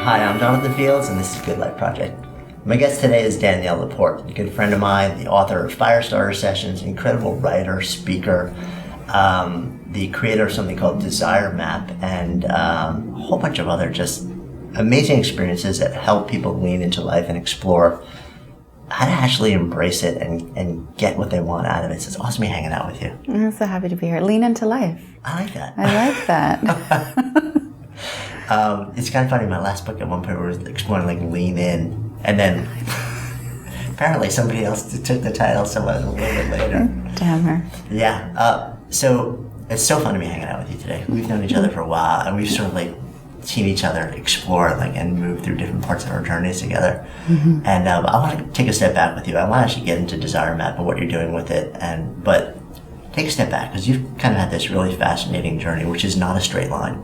Hi, I'm Jonathan Fields, and this is Good Life Project. My guest today is Danielle LaPorte, a good friend of mine, the author of Firestarter Sessions, incredible writer, speaker, the creator of something called Desire Map, and a whole bunch of other just amazing experiences that help people lean into life and explore how to actually embrace it and get what they want out of it. So it's awesome hanging out with you. I'm so happy to be here. Lean into life. I like that. I like that. It's kind of funny, my last book at one point we were exploring like lean in, and then apparently somebody else took the title, so I was a little bit later. Damn her. Yeah, so it's so fun to be hanging out with you today. We've known each other for a while, and we've sort of like seen each other explore and move through different parts of our journeys together. Mm-hmm. And I want to take a step back with you. I want to actually get into Desire Map and what you're doing with it, but take a step back, because you've kind of had this really fascinating journey, which is not a straight line.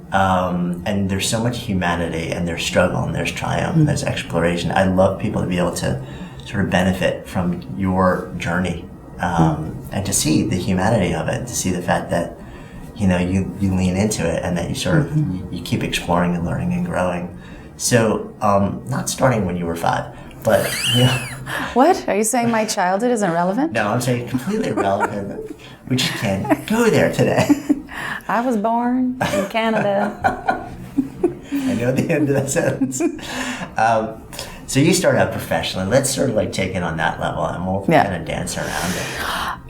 And there's so much humanity, and there's struggle, and there's triumph, and there's exploration. I love people to be able to sort of benefit from your journey, and to see the humanity of it, to see the fact that, you lean into it, and that you sort of, you keep exploring and learning and growing. So, not starting when you were 5, but, What? Are you saying my childhood isn't relevant? No, I'm saying completely relevant. We just can't go there today. I was born in Canada. I know the end of that sentence. So you started out professionally. Let's sort of like take it on that level, and we'll kind of dance around it.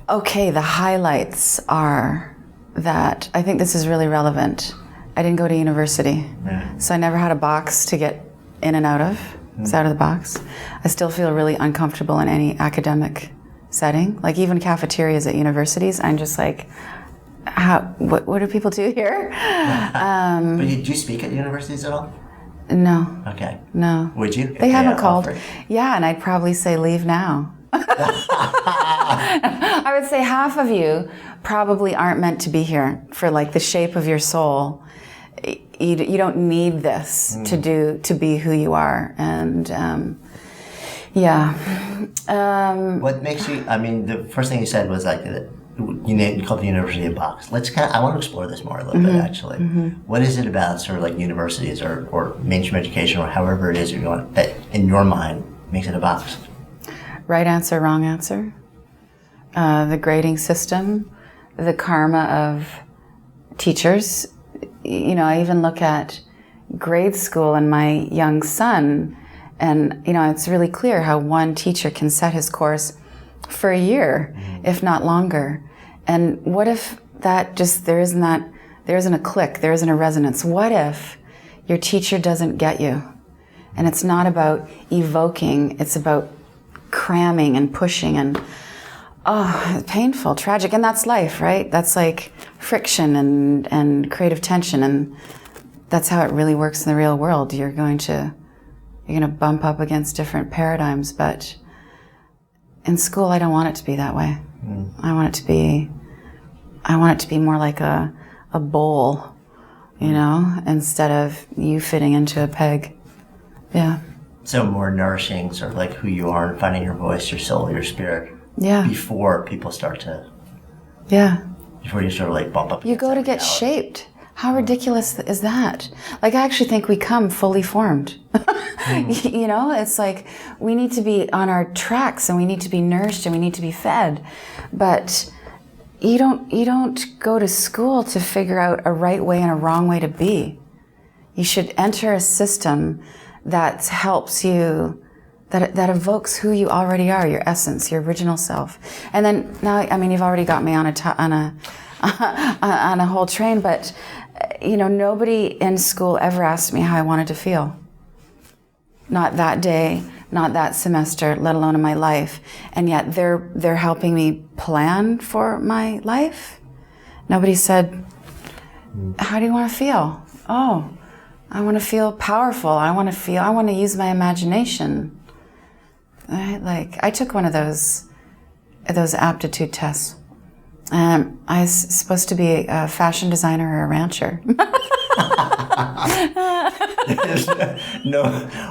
Okay, the highlights are that I think this is really relevant. I didn't go to university, so I never had a box to get in and out of. It's out of the box. I still feel really uncomfortable in any academic setting. Like even cafeterias at universities, I'm just like, what do people do here? But did you speak at universities at all? No. Okay. No. Would you? They haven't called. Yeah, and I'd probably say leave now. I would say half of you probably aren't meant to be here for like the shape of your soul. You don't need this to be who you are, and what makes you? I mean, the first thing you said was like you called the university a box. I want to explore this more a little bit actually. What is it about sort of like universities or mainstream education or however it is you want that in your mind makes it a box? Right answer, wrong answer. The grading system, the karma of teachers. I even look at grade school and my young son, and, it's really clear how one teacher can set his course for a year, if not longer. And what if that just, there isn't a click, there isn't a resonance? What if your teacher doesn't get you? And it's not about evoking, it's about cramming and pushing and, painful, tragic, and that's life, right? That's like friction and creative tension, and that's how it really works in the real world. You're going to bump up against different paradigms, but in school, I don't want it to be that way. I want it to be more like a bowl, instead of you fitting into a peg. Yeah. So more nourishing, sort of like who you are and finding your voice, your soul, your spirit. Yeah. Before people start to. Yeah. Before you sort of like bump up. You go to get shaped. How ridiculous is that? Like, I actually think we come fully formed. It's like we need to be on our tracks, and we need to be nourished, and we need to be fed. But you don't go to school to figure out a right way and a wrong way to be. You should enter a system that helps you, that evokes who you already are, your essence, your original self. And then now, you've already got me on a whole train, but nobody in school ever asked me how I wanted to feel. Not that day, not that semester, let alone in my life. And yet they're helping me plan for my life. Nobody said, how do you want to feel? Oh, I want to feel powerful. I want to use my imagination. Right? Like, I took one of those aptitude tests. I was supposed to be a fashion designer or a rancher. No,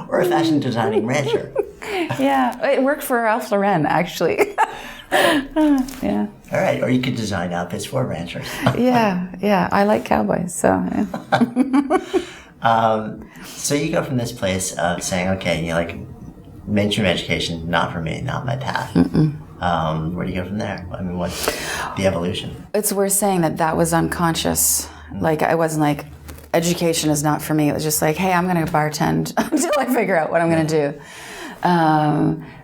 or a fashion designing rancher. Yeah, it worked for Ralph Lauren, actually. Yeah. All right, or you could design outfits for ranchers. Yeah, I like cowboys, so. Yeah. So you go from this place of saying, okay, mainstream education, not for me, not my path. Where do you go from there? I mean, what's the evolution? It's worth saying that was unconscious. Like, I wasn't like, education is not for me. It was just like, hey, I'm going to bartend until I figure out what I'm going to do.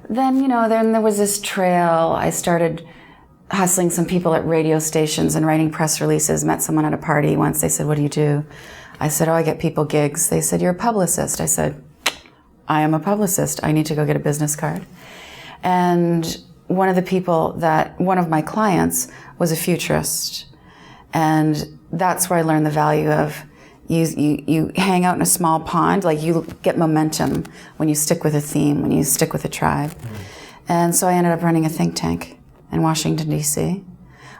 Then there was this trail. I started hustling some people at radio stations and writing press releases. Met someone at a party once. They said, what do you do? I said, oh, I get people gigs. They said, you're a publicist. I said, I am a publicist. I need to go get a business card. And one of my clients was a futurist. And that's where I learned the value of you hang out in a small pond, like you get momentum when you stick with a theme, when you stick with a tribe. And so I ended up running a think tank in Washington, D.C.,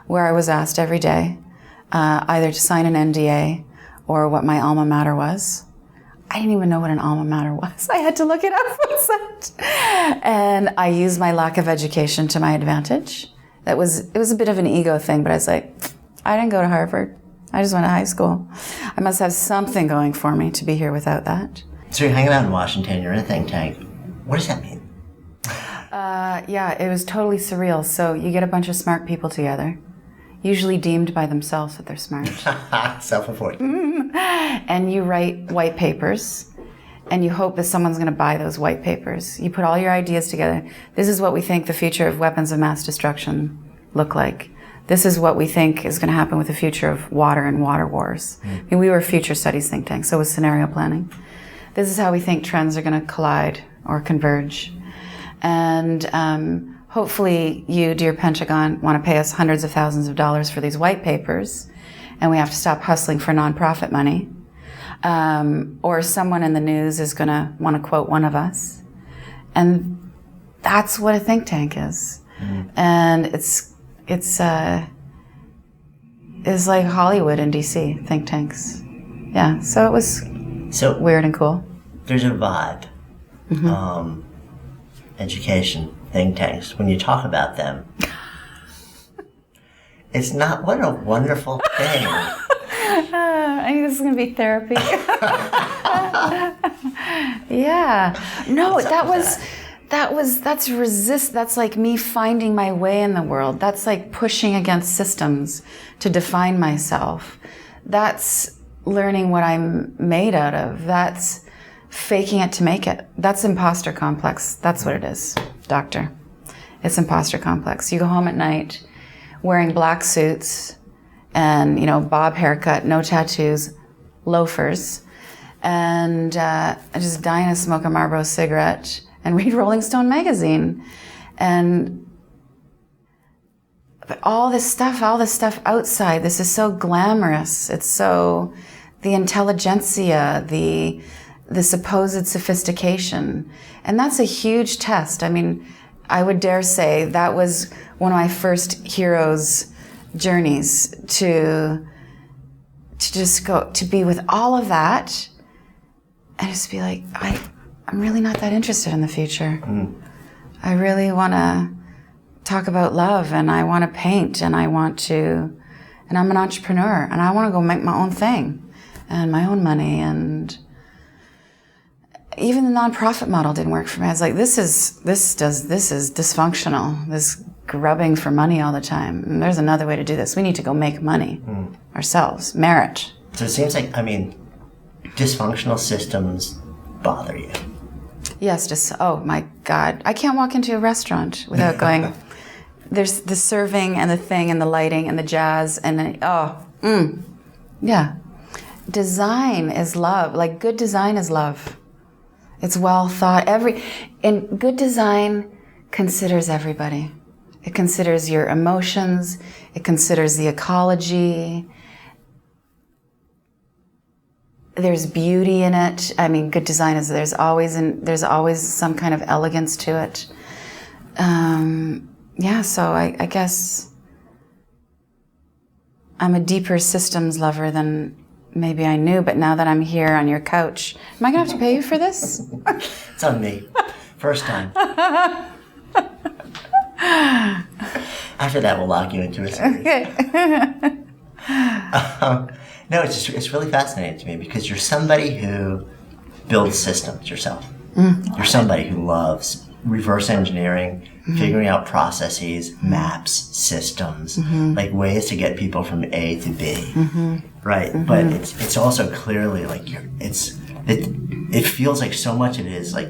where I was asked every day either to sign an NDA or what my alma mater was. I didn't even know what an alma mater was. I had to look it up. What's that? And I used my lack of education to my advantage. It was a bit of an ego thing, but I was like, I didn't go to Harvard. I just went to high school. I must have something going for me to be here without that. So you're hanging out in Washington, you're in a think tank. What does that mean? Yeah, it was totally surreal. So you get a bunch of smart people together, usually deemed by themselves that they're smart. Self-important. And you write white papers, and you hope that someone's going to buy those white papers. You put all your ideas together. This is what we think the future of weapons of mass destruction look like. This is what we think is going to happen with the future of water and water wars. I mean, we were a future studies think tank, so was scenario planning. This is how we think trends are going to collide or converge. And hopefully you, dear Pentagon, want to pay us hundreds of thousands of dollars for these white papers, and we have to stop hustling for nonprofit money. Or someone in the news is going to want to quote one of us. And that's what a think tank is. And it's like Hollywood in DC, think tanks. Yeah, so it was weird and cool. There's a vibe. Education, think tanks, when you talk about them, it's not, what a wonderful thing. I think this is going to be therapy. Yeah. No, that's like me finding my way in the world. That's like pushing against systems to define myself. That's learning what I'm made out of. That's faking it to make it. That's imposter complex. That's what it is, doctor. It's imposter complex. You go home at night wearing black suits and, bob haircut, no tattoos, loafers, and just dying to smoke a Marlboro cigarette and read Rolling Stone magazine. But all this stuff outside, this is so glamorous. It's so, the intelligentsia, the supposed sophistication. And that's a huge test. I mean, I would dare say that was one of my first heroes' journeys to just go, to be with all of that and just be like, I'm really not that interested in the future. I really want to talk about love, and I want to paint, and I'm an entrepreneur, and I want to go make my own thing and my own money. And even the nonprofit model didn't work for me. I was like, this is dysfunctional. This grubbing for money all the time. And there's another way to do this. We need to go make money ourselves, merit. So it seems like, dysfunctional systems bother you. Yes, oh my God. I can't walk into a restaurant without going, there's the serving and the thing and the lighting and the jazz and yeah. Design is love. Like, good design is love. It's well thought. And good design considers everybody. It considers your emotions. It considers the ecology. There's beauty in it. I mean, good design is, there's always some kind of elegance to it. So I guess I'm a deeper systems lover than maybe I knew, but now that I'm here on your couch, am I going to have to pay you for this? It's on me. First time. After that, we'll lock you into a series. Okay. No, it's really fascinating to me because you're somebody who builds systems yourself. You're somebody who loves reverse engineering, figuring out processes, maps, systems, like ways to get people from A to B. Right. But it's also clearly like it feels like so much of it is like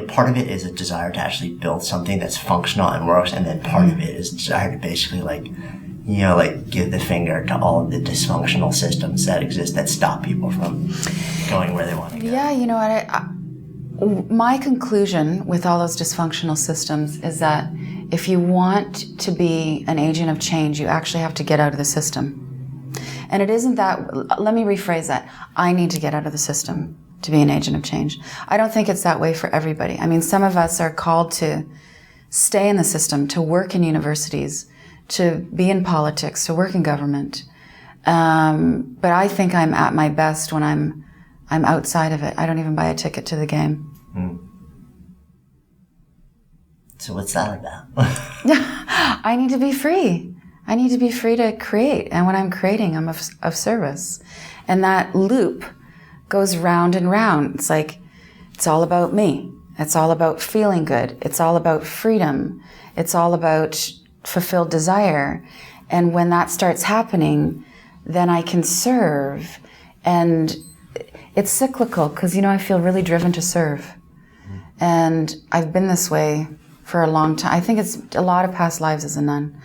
part of it is a desire to actually build something that's functional and works, and then part of it is a desire to basically like give the finger to all of the dysfunctional systems that exist that stop people from going where they want to go. Yeah, you know what? My conclusion with all those dysfunctional systems is that if you want to be an agent of change, you actually have to get out of the system. And it isn't that, let me rephrase that. I need to get out of the system to be an agent of change. I don't think it's that way for everybody. I mean, some of us are called to stay in the system, to work in universities, to be in politics, to work in government. But I think I'm at my best when I'm outside of it. I don't even buy a ticket to the game. So what's that about? I need to be free. I need to be free to create. And when I'm creating, I'm of service. And that loop goes round and round. It's like, it's all about me. It's all about feeling good. It's all about freedom. It's all about fulfilled desire. And when that starts happening, then I can serve. And it's cyclical because, I feel really driven to serve. And I've been this way for a long time. I think it's a lot of past lives as a nun.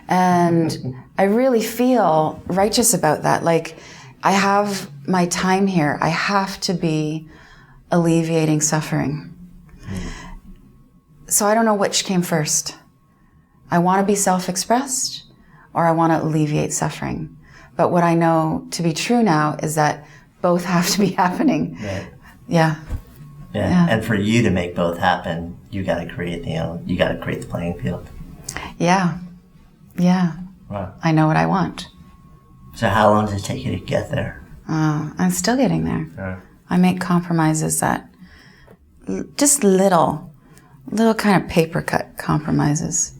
And I really feel righteous about that. Like, I have my time here. I have to be alleviating suffering. So I don't know which came first. I want to be self-expressed or I want to alleviate suffering. But what I know to be true now is that both have to be happening. Right. Yeah. And for you to make both happen, you got to create the playing field. Yeah. Wow. I know what I want. So how long does it take you to get there? I'm still getting there. I make compromises that just little kind of paper cut compromises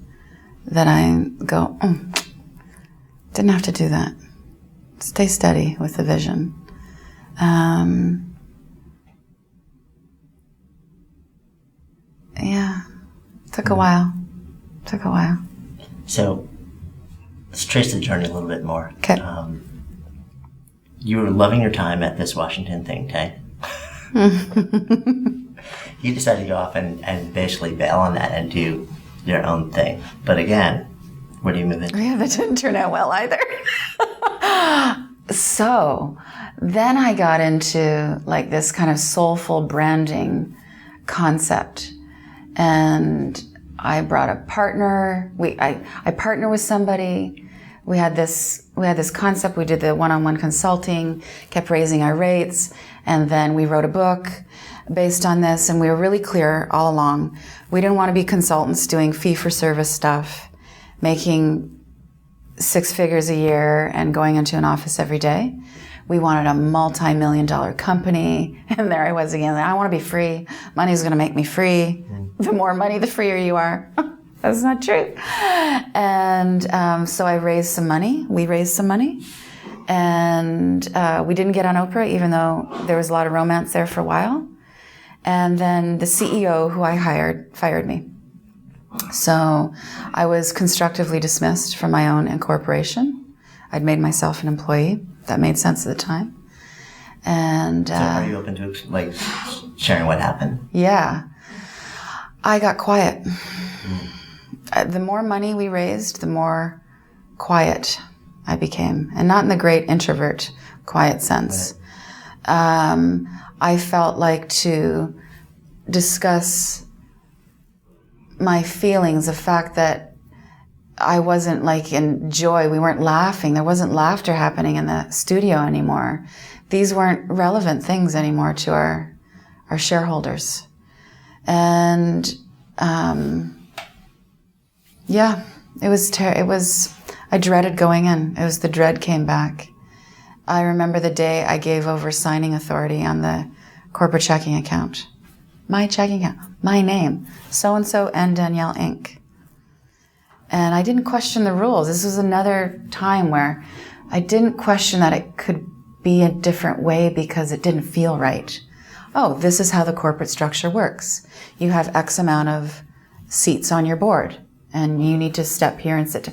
that I go, didn't have to do that. Stay steady with the vision. Took a while. So let's trace the journey a little bit more. Okay. You were loving your time at this Washington think tank. You decided to go off and basically bail on that and do your own thing. But again, where do you move into? Yeah, that didn't turn out well either. So then I got into like this kind of soulful branding concept. And I brought a partner. I partnered with somebody. We had this concept. We did the one-on-one consulting, kept raising our rates, and then we wrote a book based on this. And we were really clear all along. We didn't want to be consultants doing fee-for-service stuff, making 6 figures a year and going into an office every day. We wanted a multi-million-dollar company. And there I was again. I want to be free. Money's going to make me free. The more money, the freer you are. That's not true. And so I raised some money. We raised some money. And we didn't get on Oprah, even though there was a lot of romance there for a while. And then the CEO who I hired fired me. So I was constructively dismissed from my own incorporation. I'd made myself an employee. That made sense at the time. And so are you open to like sharing what happened? Yeah. I got quiet. The more money we raised, the more quiet I became. And not in the great introvert quiet sense. Right. I felt like to discuss my feelings, the fact that I wasn't like in joy. We weren't laughing. There wasn't laughter happening in the studio anymore. These weren't relevant things anymore to our shareholders. And it was I dreaded going in. It was the dread came back. I remember the day I gave over signing authority on the corporate checking account. My checking account, my name, so-and-so and Danielle Inc. And I didn't question the rules. This was another time where I didn't question that it could be a different way because it didn't feel right. Oh, this is how the corporate structure works. You have X amount of seats on your board, and you need to step here and sit.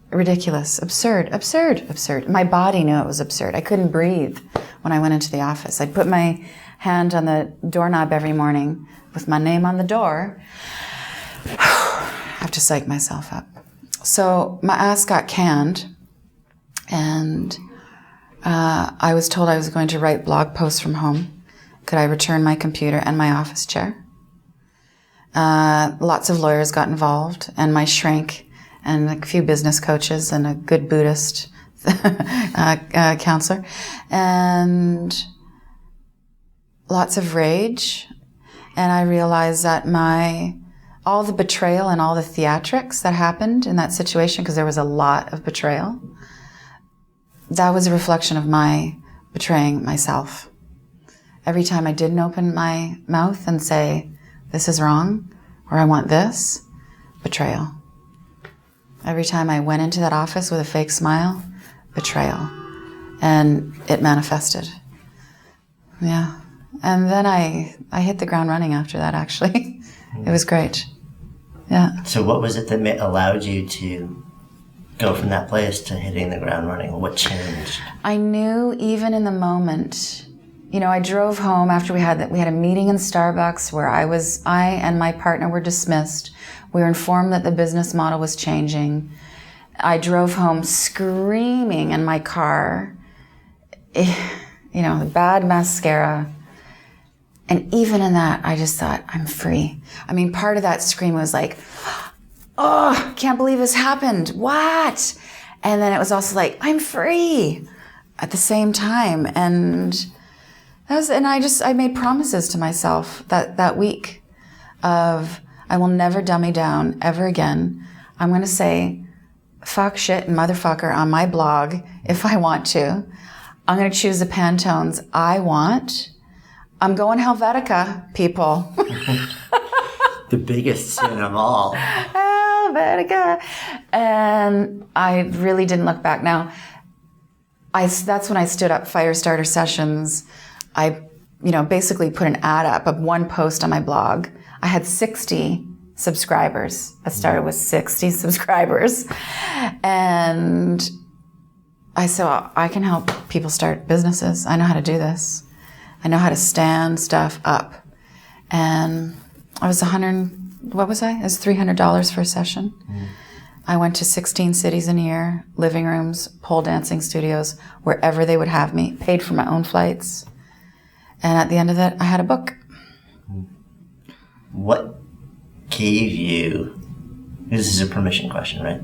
Ridiculous, absurd, absurd, absurd. My body knew it was absurd. I couldn't breathe when I went into the office. I'd put my hand on the doorknob every morning with my name on the door. I have to psych myself up. So my ass got canned, and I was told I was going to write blog posts from home. Could I return my computer and my office chair? Lots of lawyers got involved, and my shrink, and a few business coaches, and a good Buddhist counselor, and lots of rage. And I realized that all the betrayal and all the theatrics that happened in that situation, because there was a lot of betrayal, that was a reflection of my betraying myself. Every time I didn't open my mouth and say, this is wrong, or I want this, betrayal. Every time I went into that office with a fake smile, betrayal. And it manifested. Yeah. And then I hit the ground running after that, actually. It was great. Yeah. So what was it that allowed you to go from that place to hitting the ground running? What changed? I knew even in the moment, I drove home after we had a meeting in Starbucks where I and my partner were dismissed. We were informed that the business model was changing. I drove home screaming in my car, the bad mascara. And even in that, I just thought, I'm free. I mean, part of that scream was like, oh, can't believe this happened. What? And then it was also like, I'm free at the same time. And I made promises to myself that week of, I will never dummy down ever again. I'm going to say fuck, shit, and motherfucker on my blog if I want to. I'm going to choose the Pantones I want. I'm going Helvetica, people. The biggest sin of all. Helvetica. And I really didn't look back. Now, that's when I stood up Firestarter Sessions. I, basically put an ad up of one post on my blog. I had 60 subscribers. I started with 60 subscribers. And I said, I can help people start businesses. I know how to do this. I know how to stand stuff up. And I was it was $300 for a session. I went to 16 cities in a year, living rooms, pole dancing studios, wherever they would have me, paid for my own flights. And at the end of it, I had a book. What gave you, this is a permission question, right?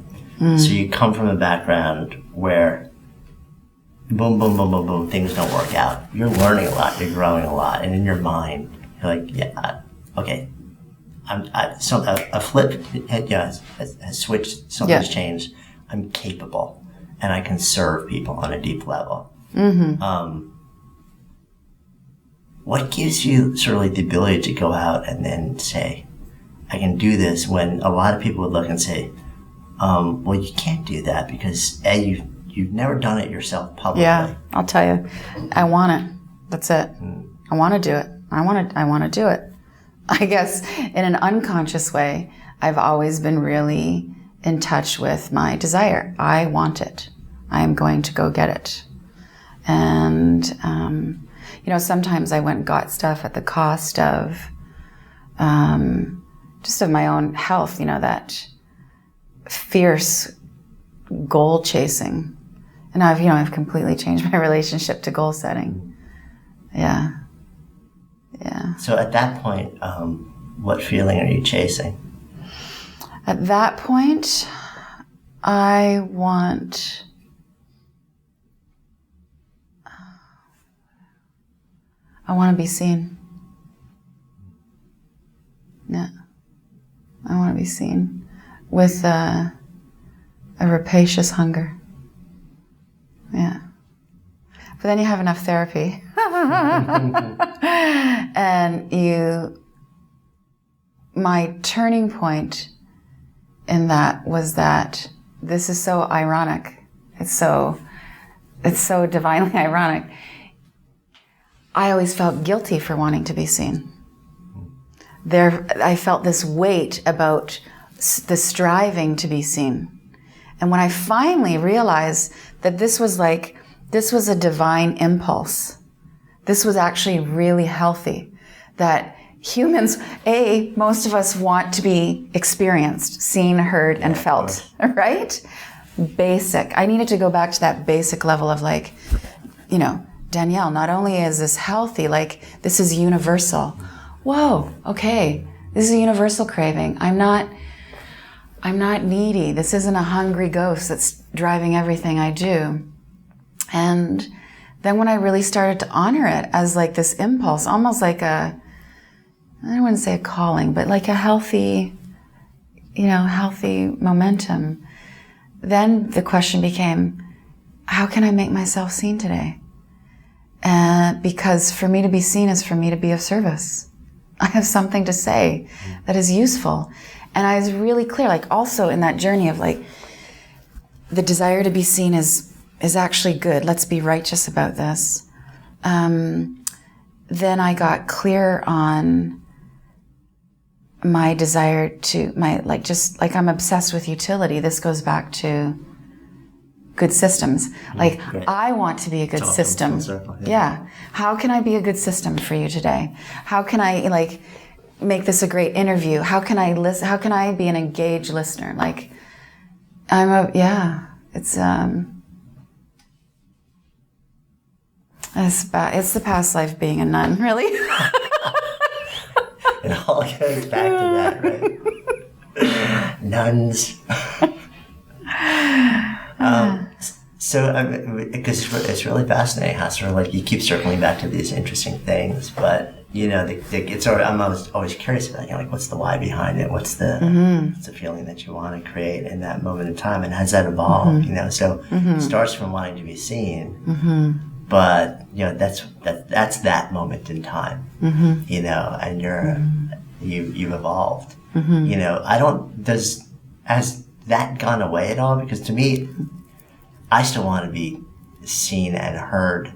So you come from a background where boom, boom, boom, boom, boom, things don't work out. You're learning a lot, you're growing a lot, and in your mind, you're like, yeah, okay. A flip has switched, something's changed. I'm capable, and I can serve people on a deep level. Mm-hmm. What gives you sort of like the ability to go out and then say, I can do this, when a lot of people would look and say, well, you can't do that because you've never done it yourself publicly. Yeah, I'll tell you. I want it. That's it. I want to do it. I want to do it. I guess in an unconscious way, I've always been really in touch with my desire. I want it. I am going to go get it. And, sometimes I went and got stuff at the cost of just of my own health, that fierce goal chasing. And I've completely changed my relationship to goal setting. Yeah. Yeah. So at that point, what feeling are you chasing? At that point, I want to be seen. Yeah. I want to be seen with a rapacious hunger. Yeah. But then you have enough therapy. And my turning point in that was that this is so ironic. It's so divinely ironic. I always felt guilty for wanting to be seen. I felt this weight about the striving to be seen. And when I finally realized that this was a divine impulse, this was actually really healthy, that humans, most of us want to be experienced, seen, heard, and felt, right? Basic. I needed to go back to that basic level of Danielle, not only is this healthy, this is universal. Whoa, okay, this is a universal craving. I'm not needy. This isn't a hungry ghost that's driving everything I do. And then when I really started to honor it as this impulse, almost I wouldn't say a calling, but a healthy momentum, then the question became, how can I make myself seen today? Because for me to be seen is for me to be of service. I have something to say that is useful. And I was really clear, also in that journey of the desire to be seen is actually good. Let's be righteous about this. Then I got clear on my desire to, I'm obsessed with utility. This goes back to good systems. I want to be a good system. Circle, yeah. How can I be a good system for you today? How can I make this a great interview? How can I listen? How can I be an engaged listener? It's the past life being a nun, really. It all goes back to that, right? Nuns. Because it's really fascinating how sort of you keep circling back to these interesting things, but it's sort of, I'm always curious about what's the why behind it? What's the feeling that you want to create in that moment in time, and has that evolved? So it starts from wanting to be seen, but that's that moment in time, and you've evolved. Has that gone away at all? Because to me, I still want to be seen and heard,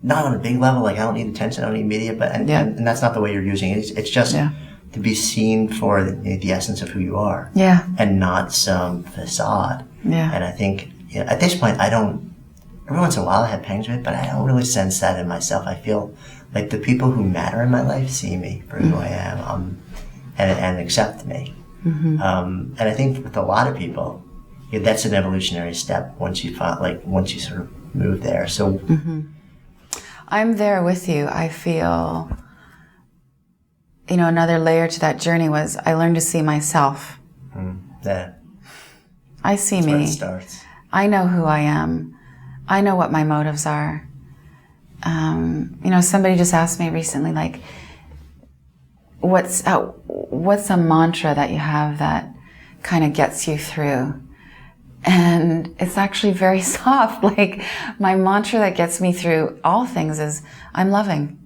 not on a big level, I don't need attention, I don't need media, but and that's not the way you're using it. It's just to be seen for the essence of who you are, and not some facade. And I think at this point, every once in a while I have pangs with it, but I don't really sense that in myself. I feel like the people who matter in my life see me for who I am, and accept me. And I think with a lot of people, that's an evolutionary step once you sort of move there. So I'm there with you. I feel, another layer to that journey was I learned to see myself. Yeah. I see That's me. where it starts. I know who I am. I know what my motives are. Somebody just asked me recently, what's a mantra that you have that kind of gets you through? And it's actually very soft. My mantra that gets me through all things is I'm loving.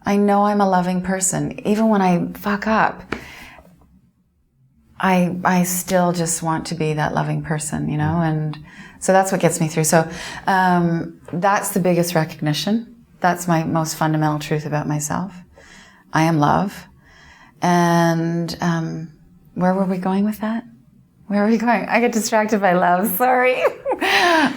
I know I'm a loving person. Even when I fuck up, I still just want to be that loving person, and so that's what gets me through. So that's the biggest recognition. That's my most fundamental truth about myself. I am love. And where were we going with that? Where are we going? I get distracted by love. Sorry. You're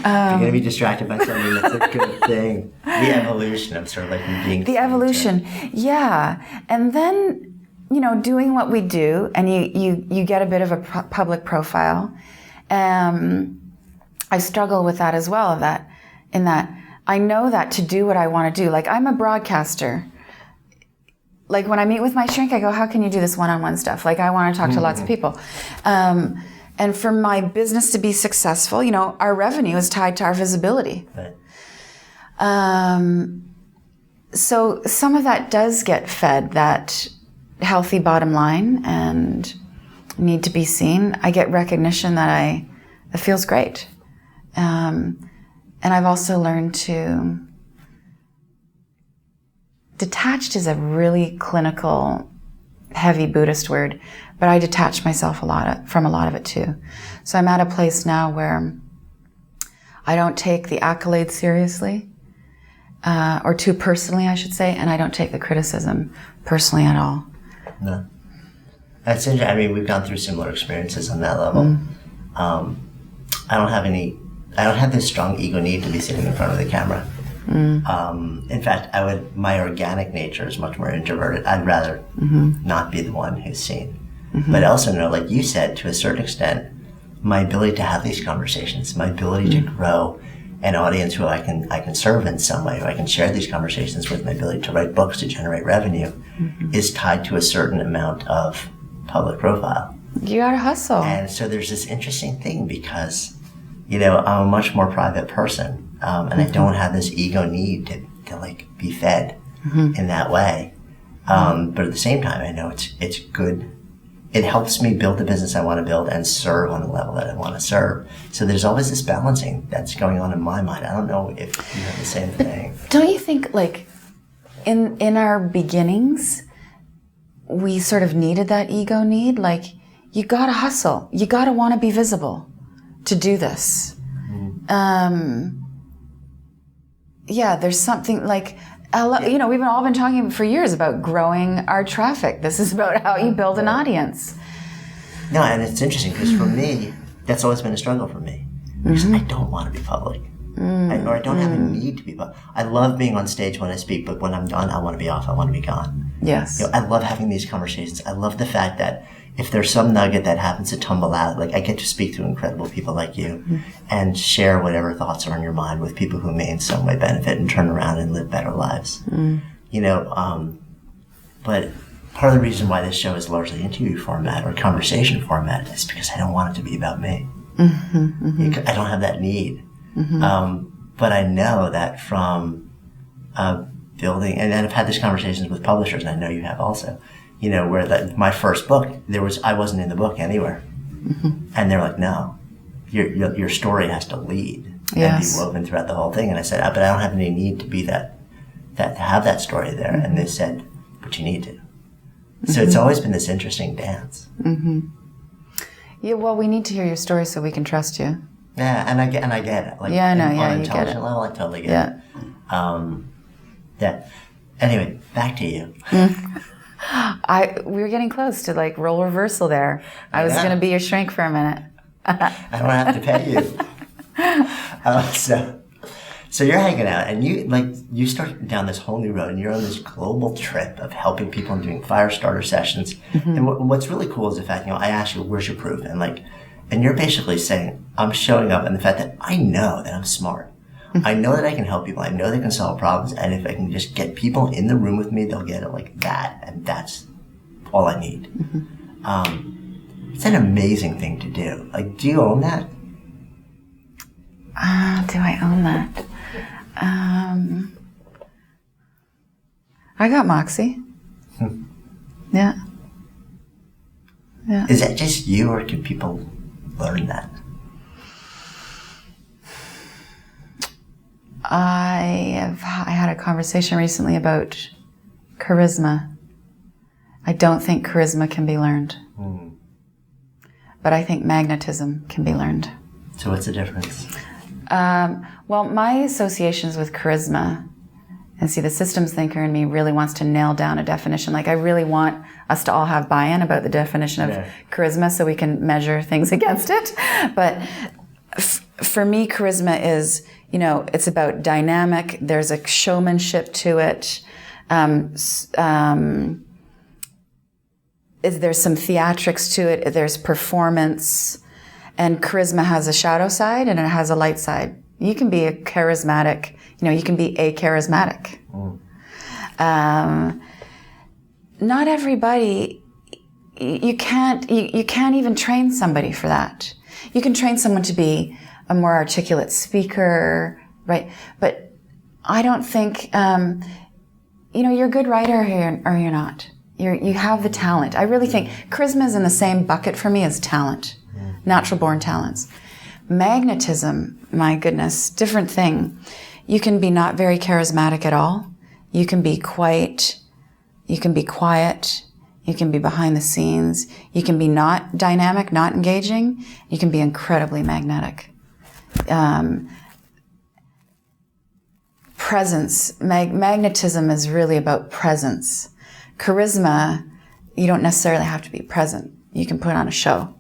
going to be distracted by something that's a good thing. The evolution of sort of you being... The evolution, yeah. And then, doing what we do, and you get a bit of a public profile. I struggle with that as well, in that I know that to do what I want to do, I'm a broadcaster. When I meet with my shrink, I go, how can you do this one-on-one stuff? I want to talk to lots of people. And for my business to be successful, our revenue is tied to our visibility. Right. So some of that does get fed, that healthy bottom line and need to be seen. I get recognition that it feels great. And I've also learned to... Detached is a really clinical heavy Buddhist word, but I detach myself from a lot of it too. So I'm at a place now where I don't take the accolades seriously, or too personally, I should say, and I don't take the criticism personally at all. No. That's interesting. I mean, we've gone through similar experiences on that level. I don't have this strong ego need to be sitting in front of the camera. In fact, my organic nature is much more introverted. I'd rather not be the one who's seen. But I also know, like you said, to a certain extent, my ability to have these conversations, my ability to grow an audience who I can serve in some way, who I can share these conversations with, my ability to write books to generate revenue, is tied to a certain amount of public profile. You gotta hustle. And so there's this interesting thing because, I'm a much more private person, and I don't have this ego need to like be fed in that way. But at the same time, I know it's good. It helps me build the business I want to build and serve on the level that I want to serve. So there's always this balancing that's going on in my mind. I don't know if you have the same thing. Don't you think, like, in our beginnings, we sort of needed that ego need? Like, you gotta hustle. You gotta want to be visible to do this. Yeah, there's something like, we've all been talking for years about growing our traffic. This is about how you build an audience. No, and it's interesting because for me, that's always been a struggle for me. Because I don't want to be public. Or I don't have a need to be public. I love being on stage when I speak, but when I'm done, I want to be off. I want to be gone. Yes. I love having these conversations. I love the fact that if there's some nugget that happens to tumble out, like I get to speak to incredible people like you and share whatever thoughts are on your mind with people who may in some way benefit and turn around and live better lives. But part of the reason why this show is largely interview format or conversation format is because I don't want it to be about me. I don't have that need. But I know that from building, and I've had these conversations with publishers, and I know you have also, where my first book, I wasn't in the book anywhere. And they're like, no, your story has to lead and be woven throughout the whole thing. And I said, but I don't have any need to be to have that story there. And they said, but you need to. So it's always been this interesting dance. Yeah, well, we need to hear your story so we can trust you. Yeah, and I get it. Like, yeah, I know. On an you get it. intelligent level, I totally get it. Yeah. Anyway, back to you. We were getting close to like role reversal there. I was going to be your shrink for a minute. I don't have to pay you. So you're hanging out, and you start down this whole new road, and you're on this global trip of helping people and doing fire starter sessions. And what's really cool is the fact, I ask you, where's your proof? And you're basically saying, I'm showing up, and the fact that I know that I'm smart. I know that I can help people. I know they can solve problems. And if I can just get people in the room with me, they'll get it like that. And that's all I need. It's an amazing thing to do. Like, do you own that? Do I own that? I got moxie. Yeah. Is that just you, or can people learn that? I had a conversation recently about charisma. I don't think charisma can be learned. But I think magnetism can be learned. So what's the difference? Well, my associations with charisma, and see, the systems thinker in me really wants to nail down a definition. Like, I really want us to all have buy-in about the definition of charisma so we can measure things against it. But for me, charisma is, it's about dynamic. There's a showmanship to it. There's some theatrics to it. There's performance. And charisma has a shadow side and it has a light side. You can be a charismatic, you can be acharismatic. Not everybody, you can't even train somebody for that. You can train someone to be a more articulate speaker, right? But I don't think, you're a good writer or you're not. You have the talent. I really think charisma is in the same bucket for me as talent. Natural born talents. Magnetism, my goodness, different thing. You can be not very charismatic at all. You can be quiet. You can You can be behind the scenes. You can be not dynamic, not engaging. You can be incredibly magnetic. Presence. Magnetism is really about presence. Charisma, you don't necessarily have to be present. You can put on a show.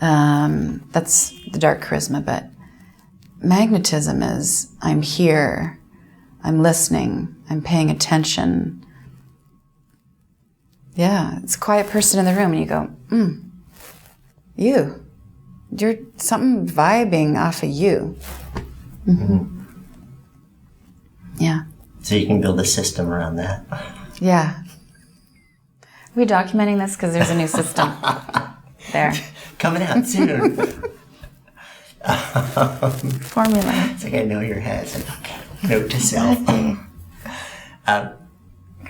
That's the dark charisma, but magnetism is I'm here, I'm listening, I'm paying attention. Yeah, it's a quiet person in the room and you go, you're something vibing off of you. Yeah. So you can build a system around that. Yeah. Are we documenting this? Because there's a new system there. Coming out soon. Formula. It's like I know your head. It's like, okay, note to self.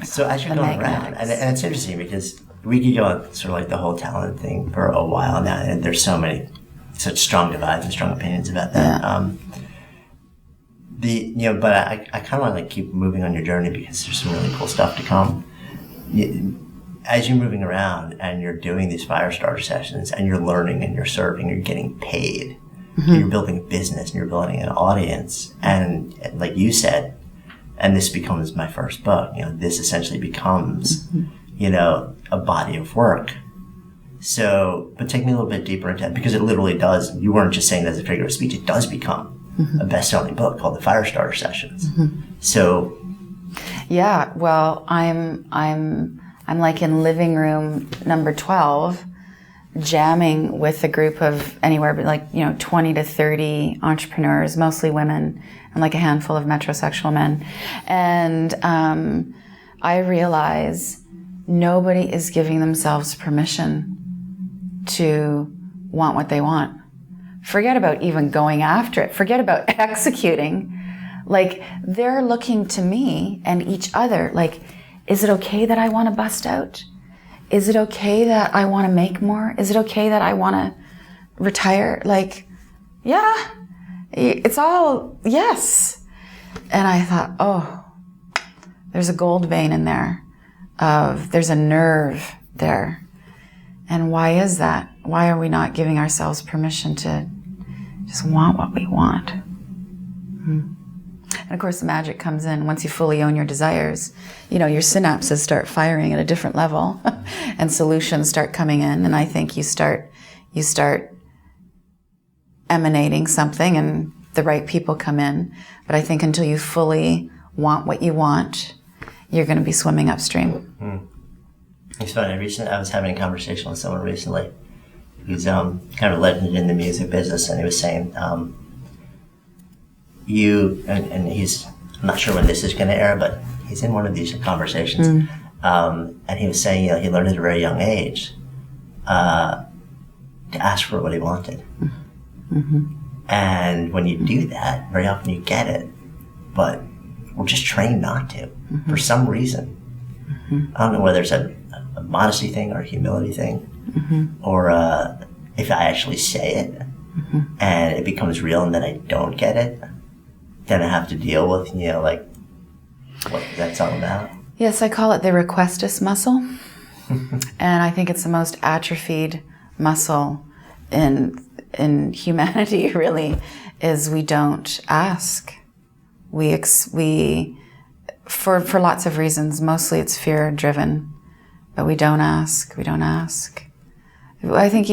So as you're going around, and it's interesting because we could go on sort of like the whole talent thing for a while now, and there's such strong divides and strong opinions about that. Yeah. But I kind of want to like keep moving on your journey because there's some really cool stuff to come. As you're moving around and you're doing these fire starter sessions and you're learning and you're serving, you're getting paid, you're building a business and you're building an audience, and like you said, and this becomes my first book, this essentially becomes, a body of work. So, but take me a little bit deeper into that because it literally does. You weren't just saying that as a figure of speech. It does become a best-selling book called The Fire Starter Sessions. So, yeah. Well, I'm like in living room number 12, jamming with a group of anywhere but 20 to 30 entrepreneurs, mostly women, and like a handful of metrosexual men. And I realize nobody is giving themselves permission to want what they want. Forget about even going after it. Forget about executing. Like, they're looking to me and each other like, is it okay that I want to bust out? Is it okay that I want to make more? Is it okay that I want to retire? Like, yeah, it's all yes. And I thought, oh, there's a gold vein in there. There's a nerve there. And why is that? Why are we not giving ourselves permission to just want what we want? And of course, the magic comes in once you fully own your desires. Your synapses start firing at a different level, and solutions start coming in. And I think you start emanating something, and the right people come in. But I think until you fully want what you want, you're going to be swimming upstream. It's funny. I was having a conversation with someone recently who's kind of a legend in the music business, and he was saying. And he's, I'm not sure when this is going to air, but he's in one of these conversations. And he was saying, he learned at a very young age to ask for what he wanted. And when you do that, very often you get it, but we're just trained not to for some reason. I don't know whether it's a modesty thing or a humility thing, or if I actually say it and it becomes real and then I don't get it, then I have to deal with, what that's all about. Yes, I call it the requestus muscle. And I think it's the most atrophied muscle in humanity, really, is we don't ask. We for lots of reasons, mostly it's fear-driven, but we don't ask. I think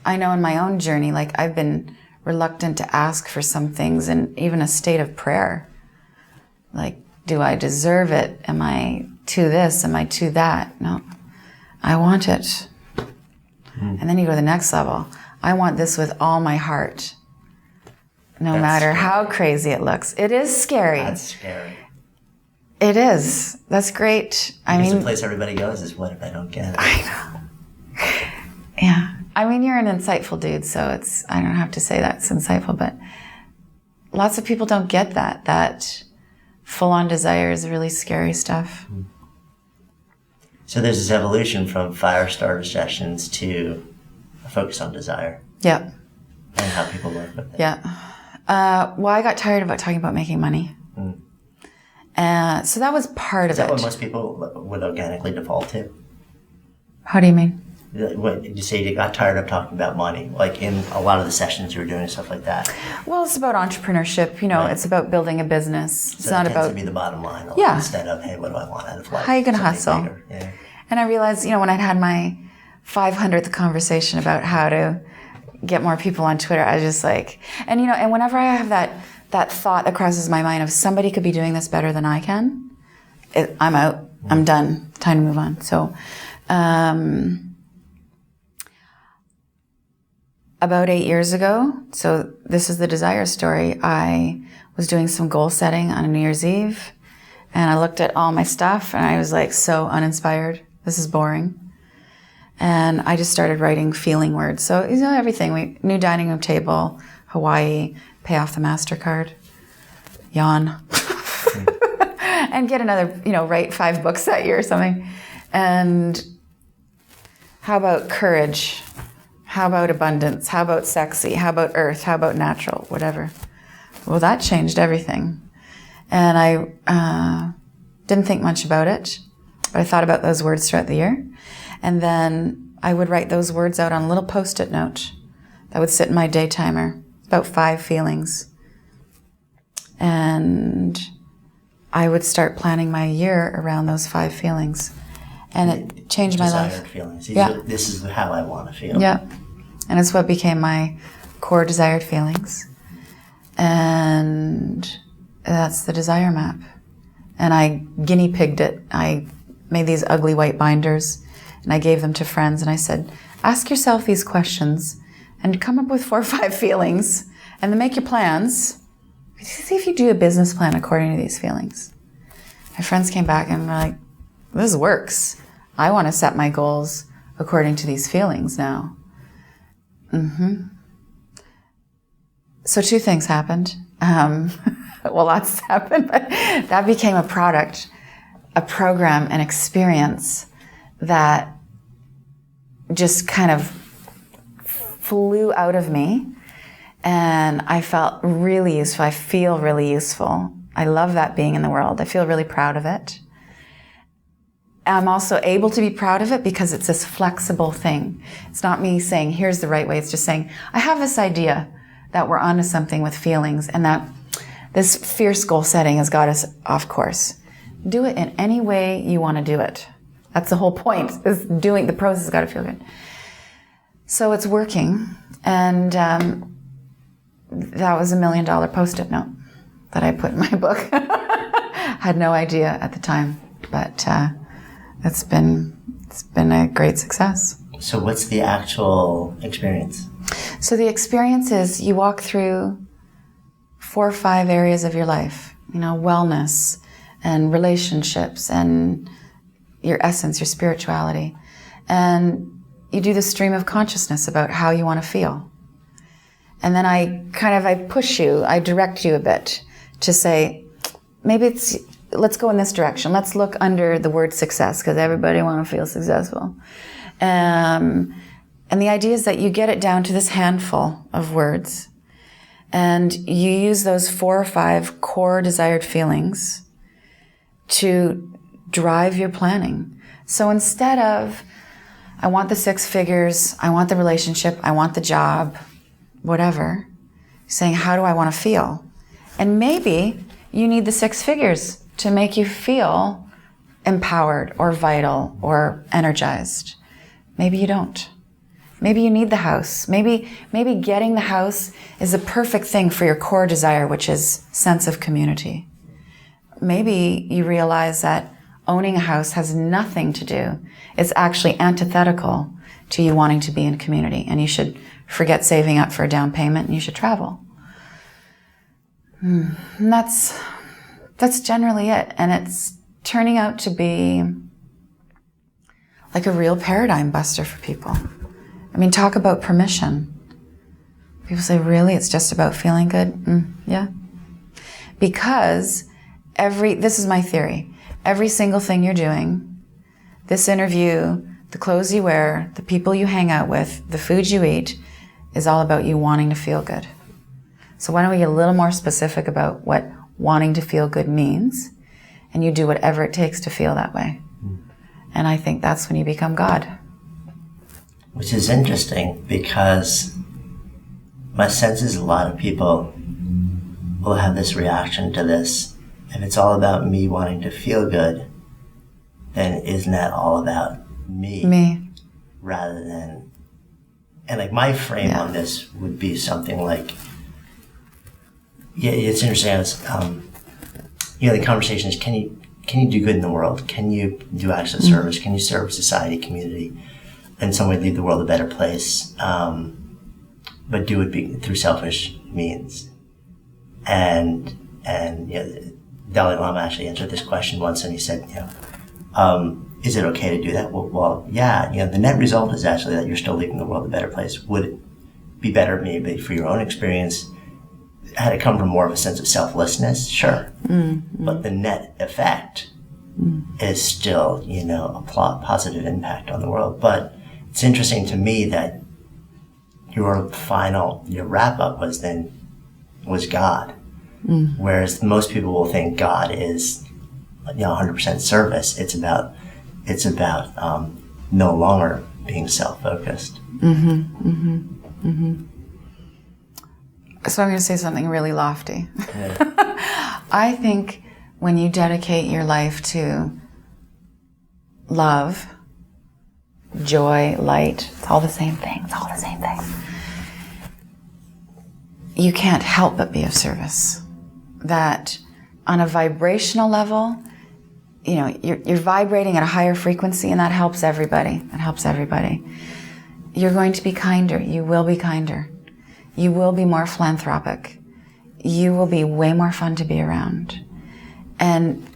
I know in my own journey, I've been reluctant to ask for some things, and even a state of prayer. Do I deserve it? Am I to this? Am I to that? No, I want it. And then you go to the next level. I want this with all my heart, no matter how crazy it looks. It is scary. That's scary. It is. That's great. Because the place everybody goes is, what if I don't get it? I know. Yeah. You're an insightful dude, so I don't have to say that's insightful, but lots of people don't get that full-on desire is really scary stuff. So there's this evolution from fire starter sessions to a focus on desire. Yeah. And how people work with it. Yeah. Well, I got tired about talking about making money. So that was part Is of that it. what most people would organically default to? How do you mean? What you say, you got tired of talking about money, like in a lot of the sessions you were doing and stuff like that. Well, it's about entrepreneurship. Right. It's about building a business. It's So not it tends about to be the bottom line, Yeah. instead of, hey, what do I want out of life? how you gonna Something hustle. bigger. Yeah. And I realized, when I'd had my 500th conversation about how to get more people on Twitter, I was just like, and whenever I have that thought that crosses my mind of somebody could be doing this better than I can, I'm out. I'm done. Time to move on. So, about 8 years ago, so this is the desire story, I was doing some goal setting on New Year's Eve, and I looked at all my stuff, and I was like so uninspired. This is boring. And I just started writing feeling words. So, everything. New dining room table, Hawaii, pay off the MasterCard, yawn. And get another, write 5 books that year or something. And how about courage? How about abundance? How about sexy? How about earth? How about natural? Whatever. Well, that changed everything. And I didn't think much about it, but I thought about those words throughout the year. And then I would write those words out on a little Post-it note that would sit in my day timer. About 5 feelings. And I would start planning my year around those 5 feelings. And it changed my life. Desired feelings. Yeah. This is how I want to feel. Yeah. And it's what became my core desired feelings. And that's the desire map. And I guinea pigged it. I made these ugly white binders and I gave them to friends and I said, ask yourself these questions and come up with 4 or 5 feelings and then make your plans. See if you do a business plan according to these feelings. My friends came back and were like, this works. I want to set my goals according to these feelings now. So 2 things happened. Well, lots happened, but that became a product, a program, an experience that just kind of flew out of me. And I felt really useful. I feel really useful. I love that being in the world. I feel really proud of it. I'm also able to be proud of it because it's this flexible thing. It's not me saying, here's the right way. It's just saying, I have this idea that we're onto something with feelings and that this fierce goal setting has got us off course. Do it in any way you want to do it. That's the whole point, is doing the process has got to feel good. So it's working. And that was $1 million Post-it note that I put in my book. Had no idea at the time, but it's been a great success. So what's the actual experience? So the experience is you walk through 4 or 5 areas of your life, wellness and relationships and your essence, your spirituality. And you do the stream of consciousness about how you want to feel. And then I push you, I direct you a bit to say, maybe let's go in this direction. Let's look under the word success because everybody wants to feel successful. And the idea is that you get it down to this handful of words and you use those 4 or 5 core desired feelings to drive your planning. So instead of, I want the 6 figures, I want the relationship, I want the job, whatever, saying, how do I want to feel? And maybe you need the 6 figures to make you feel empowered or vital or energized. Maybe you don't. Maybe you need the house. Maybe getting the house is a perfect thing for your core desire, which is sense of community. Maybe you realize that owning a house has nothing to do. It's actually antithetical to you wanting to be in community, and you should forget saving up for a down payment and you should travel. And that's generally it. And it's turning out to be like a real paradigm buster for people. I mean, talk about permission. People say, really? It's just about feeling good? Yeah. Because this is my theory, every single thing you're doing, this interview, the clothes you wear, the people you hang out with, the food you eat, is all about you wanting to feel good. So why don't we get a little more specific about what wanting to feel good means? and you do whatever it takes to feel that way. And I think that's when you become God. Which is interesting because my sense is a lot of people will have this reaction to this. If it's all about me wanting to feel good, then isn't that all about me? Me. Rather than, and like my frame on this would be something like, yeah, it's interesting. The conversation is, can you do good in the world? Can you do acts of service? Can you serve society, community, in some way leave the world a better place? But do it through selfish means. And Dalai Lama actually answered this question once, and he said, is it okay to do that? Well, yeah. The net result is actually that you're still leaving the world a better place. Would it be better maybe for your own experience had it come from more of a sense of selflessness? Sure. Mm-hmm. But the net effect is still, a positive impact on the world. But it's interesting to me that your wrap up was God. Mm. Whereas most people will think God is 100% service. It's about no longer being self-focused. Mm-hmm, mm-hmm, mm-hmm. So I'm going to say something really lofty. Yeah. I think when you dedicate your life to love, joy, light, it's all the same thing. You can't help but be of service. That on a vibrational level, you're vibrating at a higher frequency, and that helps everybody. You're going to be kinder. You will be kinder. You will be more philanthropic. You will be way more fun to be around. And,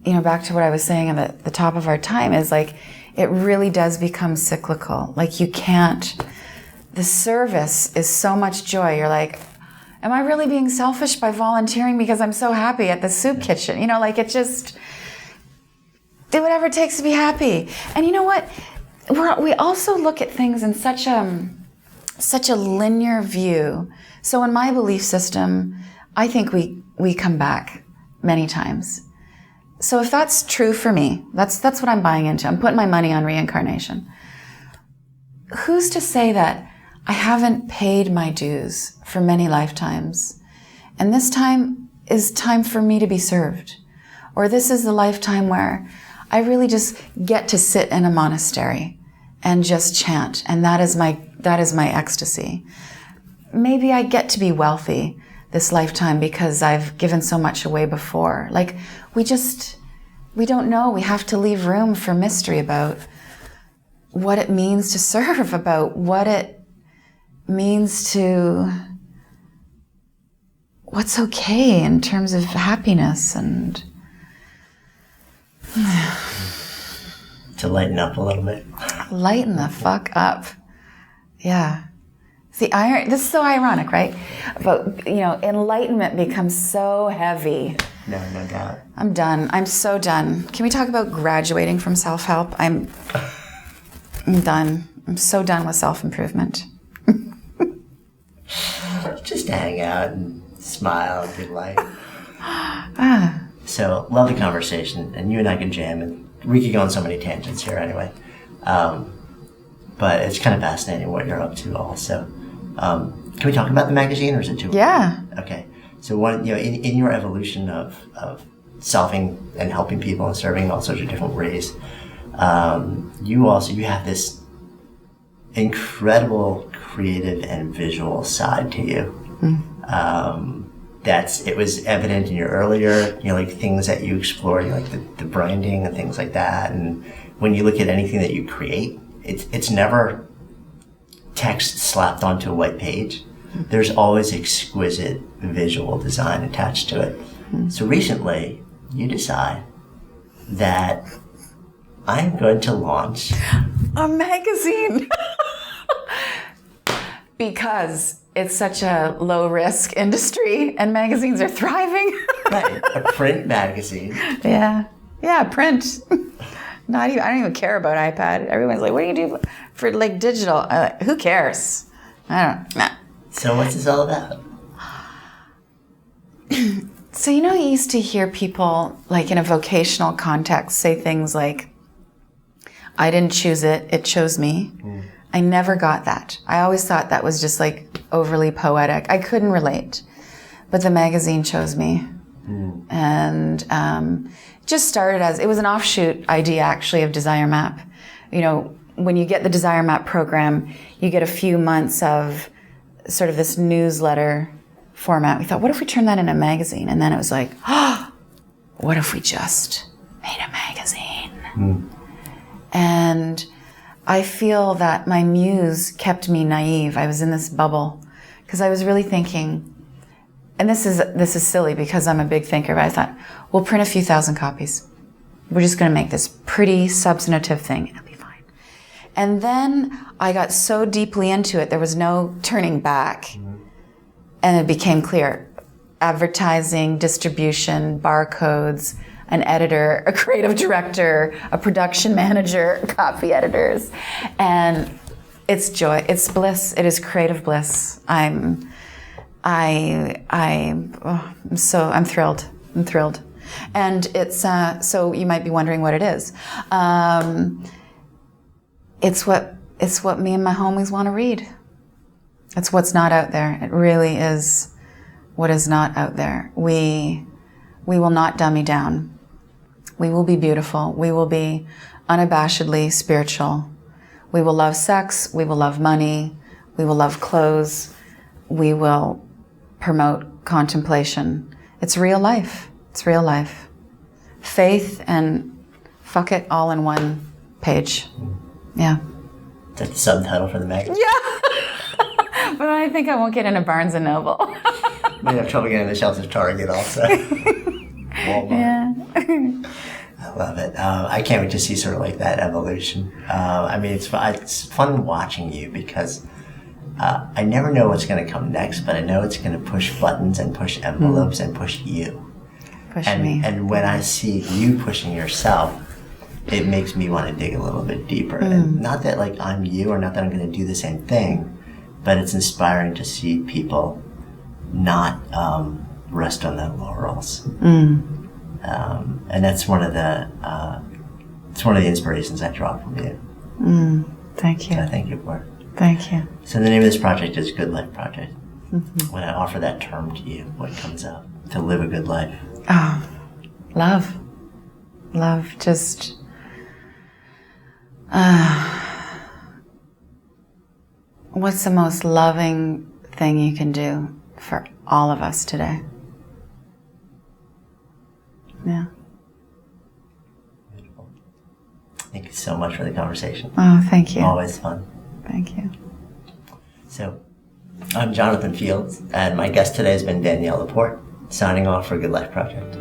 back to what I was saying at the top of our time is like, it really does become cyclical. Like the service is so much joy. You're like, am I really being selfish by volunteering because I'm so happy at the soup kitchen? It just, do whatever it takes to be happy. And you know what? We also look at things in such a linear view. So in my belief system, I think we come back many times. So if that's true for me, that's what I'm buying into. I'm putting my money on reincarnation. Who's to say that I haven't paid my dues for many lifetimes, and this time is time for me to be served? Or this is the lifetime where I really just get to sit in a monastery and just chant, and that is my ecstasy. Maybe I get to be wealthy this lifetime because I've given so much away before. Like, we don't know. We have to leave room for mystery about what it means to serve, about what it means to, what's okay in terms of happiness and to lighten up a little bit. Lighten the fuck up. Yeah. See, this is so ironic, right? But, enlightenment becomes so heavy. No doubt. I'm done. I'm so done. Can we talk about graduating from self-help? I'm done. I'm so done with self-improvement. Just hang out and smile and be light. So, love the conversation, and you and I can jam, and we could go on so many tangents here anyway. But it's kind of fascinating what you're up to also. Can we talk about the magazine, or is it too early? Yeah. Okay. So in your evolution of solving and helping people and serving in all sorts of different ways, you have this incredible creative and visual side to you. It was evident in your earlier, things that you explored, like the branding and things like that. And when you look at anything that you create, it's never text slapped onto a white page. There's always exquisite visual design attached to it. So recently, you decide that I'm going to launch a magazine because it's such a low-risk industry and magazines are thriving. Right, a print magazine. Yeah, print. I don't even care about iPad. Everyone's like, what do you do for digital? Who cares? I don't know. So what's this all about? So, you used to hear people, like in a vocational context, say things like, I didn't choose it, it chose me. I never got that. I always thought that was just like overly poetic. I couldn't relate. But the magazine chose me. And just started it was an offshoot idea actually of Desire Map. When you get the Desire Map program, you get a few months of sort of this newsletter format. We thought, what if we turn that into a magazine? And then it was like, what if we just made a magazine? And I feel that my muse kept me naive. I was in this bubble because I was really thinking, and this is silly because I'm a big thinker, but I thought, we'll print a few thousand copies. We're just going to make this pretty substantive thing. It'll be fine. And then I got so deeply into it, there was no turning back. And it became clear. Advertising, distribution, barcodes, an editor, a creative director, a production manager, copy editors. And it's joy, it's bliss, it is creative bliss. I'm thrilled. I'm thrilled. And it's, so you might be wondering what it is. It's what me and my homies want to read. It's what's not out there. It really is what is not out there. We will not dummy down. We will be beautiful. We will be unabashedly spiritual. We will love sex. We will love money. We will love clothes. We will promote contemplation. It's real life. It's real life. Faith and fuck it all in one page. Yeah. Is that the subtitle for the magazine? Yeah. But I think I won't get into Barnes & Noble. Might have trouble getting the shelves of Target also. Walmart. Yeah. I love it. I can't wait to see sort of like that evolution. It's fun watching you because I never know what's going to come next, but I know it's going to push buttons and push envelopes and push you. Push me. And when I see you pushing yourself, it makes me want to dig a little bit deeper. And not that like I'm you or not that I'm going to do the same thing, but it's inspiring to see people not rest on their laurels. And that's one of the inspirations I draw from you. Thank you. So I thank you for it. Thank you. So the name of this project is Good Life Project. When I offer that term to you, what comes up? To live a good life. Oh, love. Love, just... what's the most loving thing you can do for all of us today? Yeah. Beautiful. Thank you so much for the conversation. Oh, thank you. Always fun. Thank you. So, I'm Jonathan Fields, and my guest today has been Danielle LaPorte, signing off for Good Life Project.